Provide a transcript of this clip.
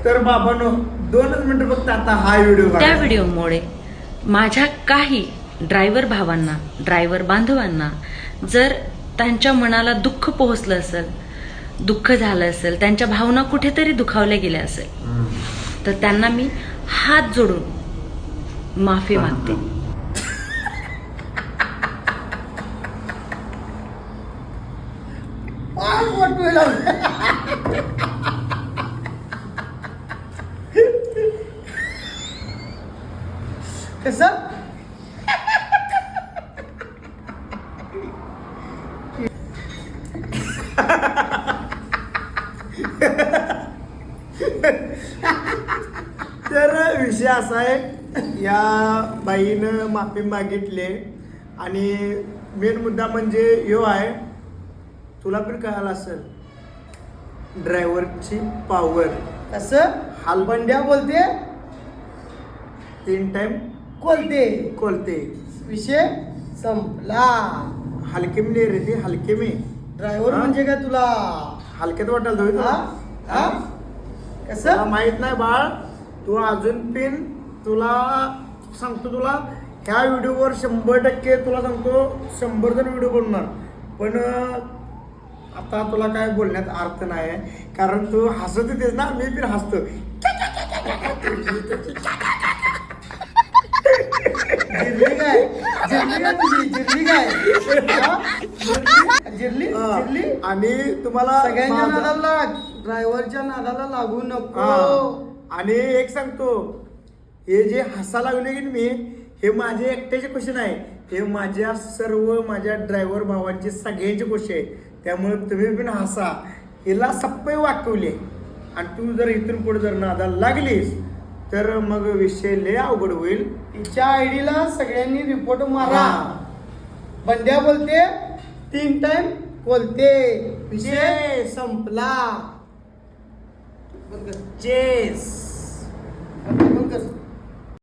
तर बाबांनो 2च मिनिटं फक्त आता हा व्हिडिओ त्या व्हिडिओमुळे माझ्या काही ड्रायव्हर भावांना, ड्रायव्हर बांधवांना जर त्यांच्या मनाला दुःख पोहोचलं असेल, दुःख झालं असेल, त्यांच्या भावना कुठेतरी दुखावल्या गेल्या असेल, तर त्यांना मी हात जोडून माफी मागते. कसं तर विषय असा आहे, या बाईनं माफी मागितली आणि मेन मुद्दा म्हणजे ह्यो आहे, तुला पण कळालं असेल ड्रायव्हरची पॉवर. कसं हालबंड्या बोलते 3 टाइम कोलते विषय संपला. हलके मी रे ते हलके मी ड्रायव्हर म्हणजे काय तुला हलक्यात वाटायला तुला कसं माहित नाही बाळ. तू अजून पण तुला सांगतो, तुला ह्या व्हिडिओवर 100% तुला सांगतो 100 जण व्हिडिओ बनणार, पण आता तुला काय बोलण्यात अर्थ नाही आहे, कारण तू हसत येतेस ना, मी पण हसतो. जिरली काय जिरली आणि तुम्हाला सगळ्यांच्या नादाला, ड्रायव्हरच्या नादाला लागू नको. आणि एक सांगतो, हे जे हसा लागले की मी, हे माझे एकट्याचे क्वेश्चन आहे, हे माझ्या सर्व माझ्या ड्रायव्हर भावांचे सगळ्यांचे क्वेश्चन आहे. त्यामुळे तुम्ही पण हसा. हिला सप्पई वाकवली आणि तू जर इथून पुढे जर नादाला लागलीस तर मग विषय लय अवघड होईल. तिच्या आयडीला सगळ्यांनी रिपोर्ट मारा. बंड्या बोलते 3 टाइम बोलते, विषय संपला. चेस.